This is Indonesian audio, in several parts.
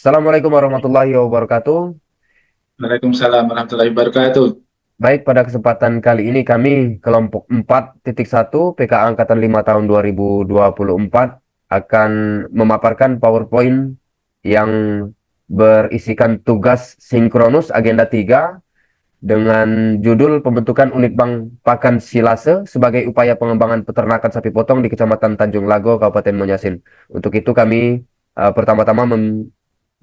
Assalamualaikum warahmatullahi wabarakatuh. Waalaikumsalam warahmatullahi wabarakatuh. Baik, pada kesempatan kali ini kami kelompok 4.1 PKA Angkatan 5 tahun 2024 akan memaparkan PowerPoint yang berisikan tugas sinkronus agenda 3 dengan judul pembentukan unit bank pakan silase sebagai upaya pengembangan peternakan sapi potong di Kecamatan Tanjung Lago, Kabupaten Monyasin. Untuk itu kami pertama-tama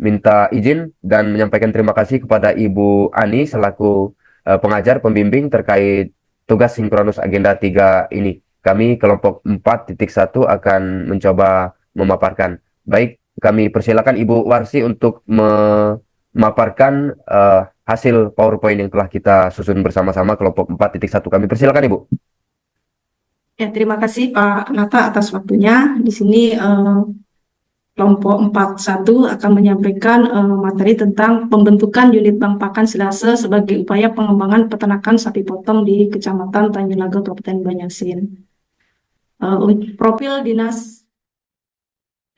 minta izin dan menyampaikan terima kasih kepada Ibu Ani selaku pengajar pembimbing terkait tugas sinkronus agenda 3 ini. Kami kelompok 4.1 akan mencoba memaparkan. Baik, kami persilakan Ibu Warsi untuk memaparkan hasil PowerPoint yang telah kita susun bersama-sama kelompok 4.1. Kami persilakan Ibu. Ya, terima kasih Pak Nata atas waktunya. Di sini kelompok 41 akan menyampaikan materi tentang pembentukan unit bank pakan silase sebagai upaya pengembangan peternakan sapi potong di Kecamatan Tanjung Lago, Kabupaten Banjarmasin. Profil Dinas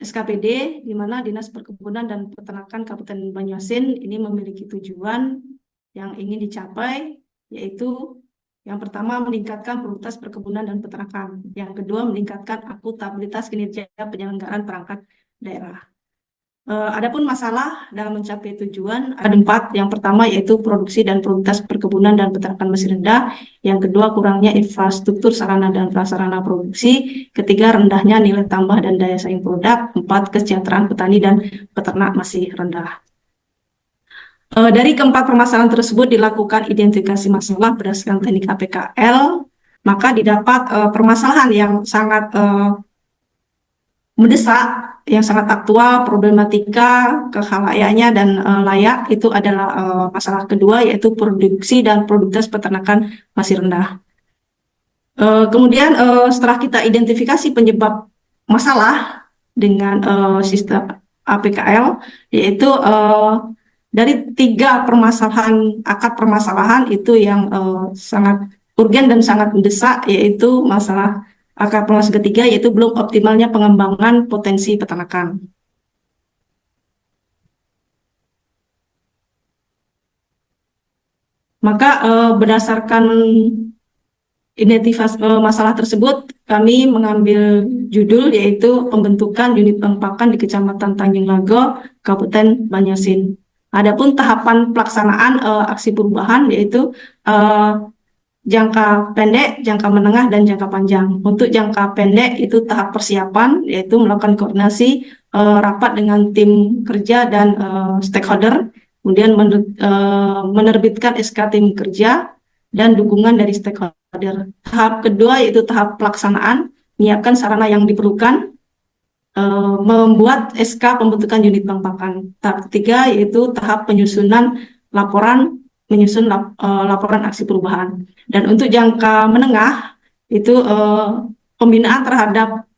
SKPD, di mana Dinas Perkebunan dan Peternakan Kabupaten Banjarmasin ini memiliki tujuan yang ingin dicapai, yaitu yang pertama meningkatkan produktivitas perkebunan dan peternakan, yang kedua meningkatkan akuntabilitas kinerja penyelenggaraan perangkat daerah. Adapun masalah dalam mencapai tujuan ada 4. Yang pertama yaitu produksi dan produktivitas perkebunan dan peternakan masih rendah. Yang kedua kurangnya infrastruktur sarana dan prasarana produksi. Ketiga rendahnya nilai tambah dan daya saing produk. 4. Kesejahteraan petani dan peternak masih rendah. Dari keempat permasalahan tersebut dilakukan identifikasi masalah berdasarkan teknik APKL, maka didapat permasalahan yang sangat mendesak, yang sangat aktual, problematika kekhalayannya dan layak. Itu adalah masalah kedua, yaitu produksi dan produktivitas peternakan masih rendah. Kemudian setelah kita identifikasi penyebab masalah dengan sistem APKL, yaitu dari 3 permasalahan, akar permasalahan itu yang sangat urgen dan sangat mendesak, yaitu masalah akar permasalahan ketiga, yaitu belum optimalnya pengembangan potensi peternakan. Maka berdasarkan identifikasi masalah tersebut, kami mengambil judul yaitu pembentukan unit bank pakan di Kecamatan Tanjung Lago, Kabupaten Banjarmasin. Adapun tahapan pelaksanaan aksi perubahan yaitu jangka pendek, jangka menengah, dan jangka panjang. Untuk jangka pendek itu tahap persiapan, yaitu melakukan koordinasi rapat dengan tim kerja dan stakeholder, kemudian menerbitkan SK tim kerja dan dukungan dari stakeholder. Tahap kedua yaitu tahap pelaksanaan, menyiapkan sarana yang diperlukan, membuat SK pembentukan unit bank pakan. Tahap ketiga yaitu tahap penyusunan laporan, menyusun laporan aksi perubahan. Dan untuk jangka menengah itu pembinaan terhadap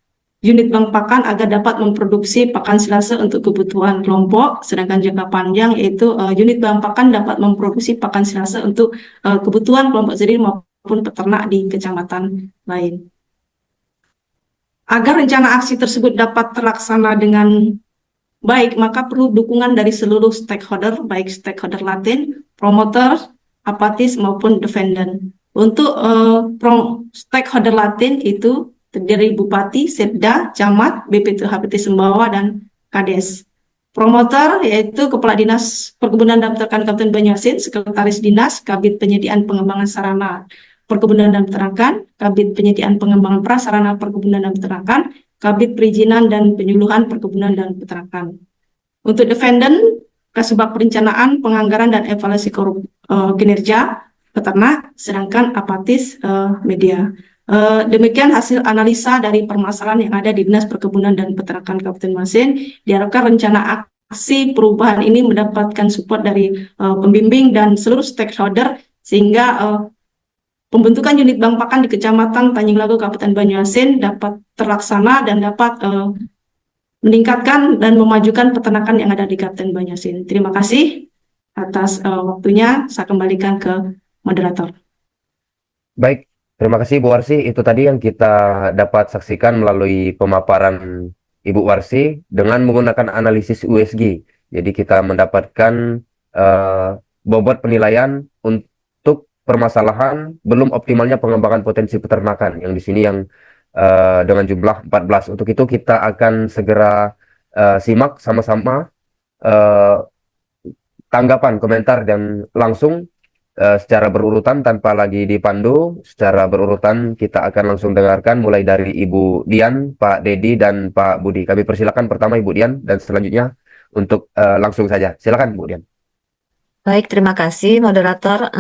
unit bank pakan agar dapat memproduksi pakan silase untuk kebutuhan kelompok. Sedangkan jangka panjang yaitu unit bank pakan dapat memproduksi pakan silase untuk kebutuhan kelompok sendiri maupun peternak di kecamatan lain. Agar rencana aksi tersebut dapat terlaksana dengan baik, maka perlu dukungan dari seluruh stakeholder, baik stakeholder latin, promoter, apatis, maupun defendant. Untuk stakeholder latin itu terdiri Bupati, Setda, Camat, BP2HPT Sembawa, dan Kades. Promoter yaitu Kepala Dinas Perkebunan dan Peternakan Kabupaten Banjarmasin, Sekretaris Dinas, Kabid Penyediaan Pengembangan Sarana Perkebunan dan Peternakan, Kabid Penyediaan Pengembangan Prasarana Perkebunan dan Peternakan, Kabid Perizinan dan Penyuluhan Perkebunan dan Peternakan. Untuk defendant, Kasubag Perencanaan, Penganggaran dan Evaluasi Kinerja Peternak, sedangkan apatis media. Demikian hasil analisa dari permasalahan yang ada di Dinas Perkebunan dan Peternakan Kabupaten Banjarmasin. Diharapkan rencana aksi perubahan ini mendapatkan support dari pembimbing dan seluruh stakeholder sehingga pembentukan unit bank pakan di Kecamatan Tanjung Lago, Kabupaten Banjarmasin dapat terlaksana dan dapat meningkatkan dan memajukan peternakan yang ada di Kabupaten Banjarmasin. Terima kasih atas waktunya. Saya kembalikan ke moderator. Baik, terima kasih Bu Warsi. Itu tadi yang kita dapat saksikan melalui pemaparan Ibu Warsi dengan menggunakan analisis USG. Jadi kita mendapatkan bobot penilaian untuk permasalahan belum optimalnya pengembangan potensi peternakan yang di sini yang dengan jumlah 14. Untuk itu kita akan segera simak sama-sama eh, tanggapan, komentar, dan langsung secara berurutan tanpa lagi dipandu. Secara berurutan kita akan langsung dengarkan mulai dari Ibu Dian, Pak Dedi, dan Pak Budi. Kami persilakan pertama Ibu Dian dan selanjutnya untuk langsung saja. Silakan Bu Dian. Baik, terima kasih moderator.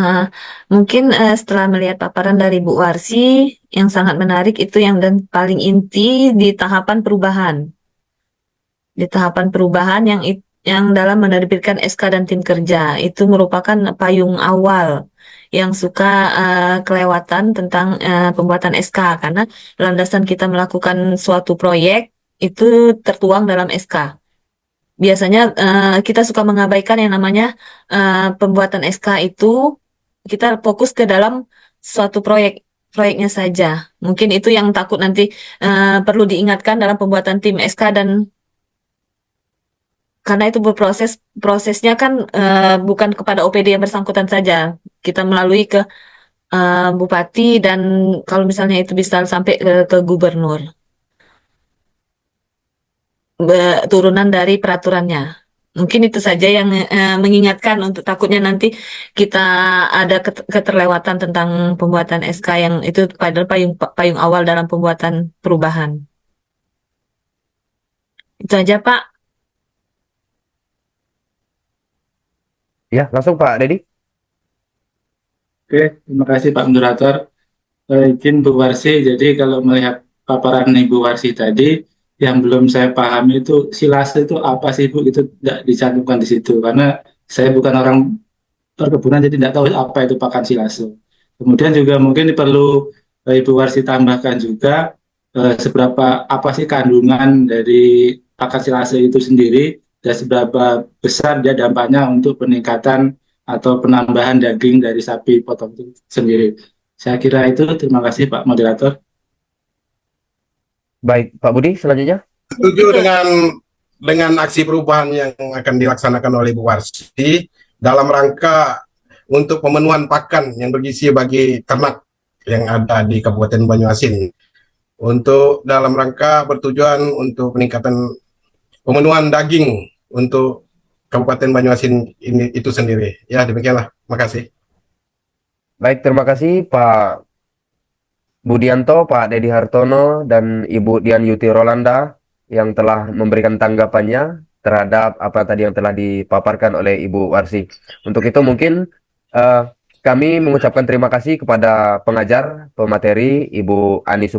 Mungkin setelah melihat paparan dari Bu Warsi, yang sangat menarik itu yang dan paling inti di tahapan perubahan. Di tahapan perubahan yang dalam menerbitkan SK dan tim kerja itu merupakan payung awal yang suka kelewatan tentang pembuatan SK karena landasan kita melakukan suatu proyek itu tertuang dalam SK. Biasanya kita suka mengabaikan yang namanya pembuatan SK itu kita fokus ke dalam suatu proyeknya saja. Mungkin itu yang takut nanti perlu diingatkan dalam pembuatan tim SK dan karena itu prosesnya kan bukan kepada OPD yang bersangkutan saja. Kita melalui ke bupati dan kalau misalnya itu bisa sampai ke gubernur. Turunan dari peraturannya. Mungkin itu saja yang mengingatkan untuk takutnya nanti kita ada keterlewatan tentang pembuatan SK yang itu padahal payung awal dalam pembuatan perubahan. Itu aja, Pak. Ya, langsung Pak Dedi. Oke, terima kasih Pak Moderator. Izin Bu Warsi, jadi kalau melihat paparan Ibu Warsi tadi, yang belum saya pahami itu silase itu apa sih Bu? Itu tidak dicantumkan di situ, karena saya bukan orang perkebunan, jadi tidak tahu apa itu pakan silase. Kemudian juga mungkin perlu Ibu Warsi tambahkan juga seberapa apa sih kandungan dari pakan silase itu sendiri, dan seberapa besar dia dampaknya untuk peningkatan atau penambahan daging dari sapi potong itu sendiri. Saya kira itu. Terima kasih Pak Moderator. Baik, Pak Budi selanjutnya. Setuju dengan aksi perubahan yang akan dilaksanakan oleh Bu Warsi dalam rangka untuk pemenuhan pakan yang bergizi bagi ternak yang ada di Kabupaten Banyuasin. Untuk dalam rangka bertujuan untuk peningkatan pemenuhan daging untuk Kabupaten Banyuasin ini itu sendiri. Ya, demikianlah. Makasih. Baik, terima kasih Pak Budianto, Pak Dedi Hartono, dan Ibu Dian Yuti Rolanda yang telah memberikan tanggapannya terhadap apa tadi yang telah dipaparkan oleh Ibu Warsi. Untuk itu mungkin kami mengucapkan terima kasih kepada pengajar, pemateri, Ibu Ani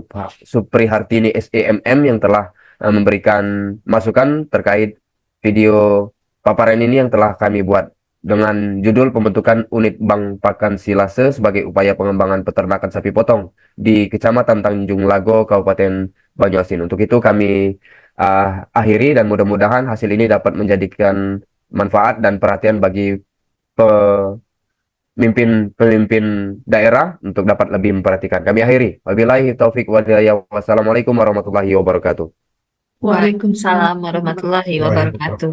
Suprihartini SEMM yang telah memberikan masukan terkait video paparan ini yang telah kami buat dengan judul pembentukan unit bank pakan silase sebagai upaya pengembangan peternakan sapi potong di Kecamatan Tanjung Lago, Kabupaten Banyuasin. Untuk itu kami akhiri dan mudah-mudahan hasil ini dapat menjadikan manfaat dan perhatian bagi pemimpin daerah untuk dapat lebih memperhatikan. Kami akhiri. Wabillahi taufik wal hidayah. Wassalamualaikum warahmatullahi wabarakatuh. Waalaikumsalam. Waalaikumsalam warahmatullahi wabarakatuh.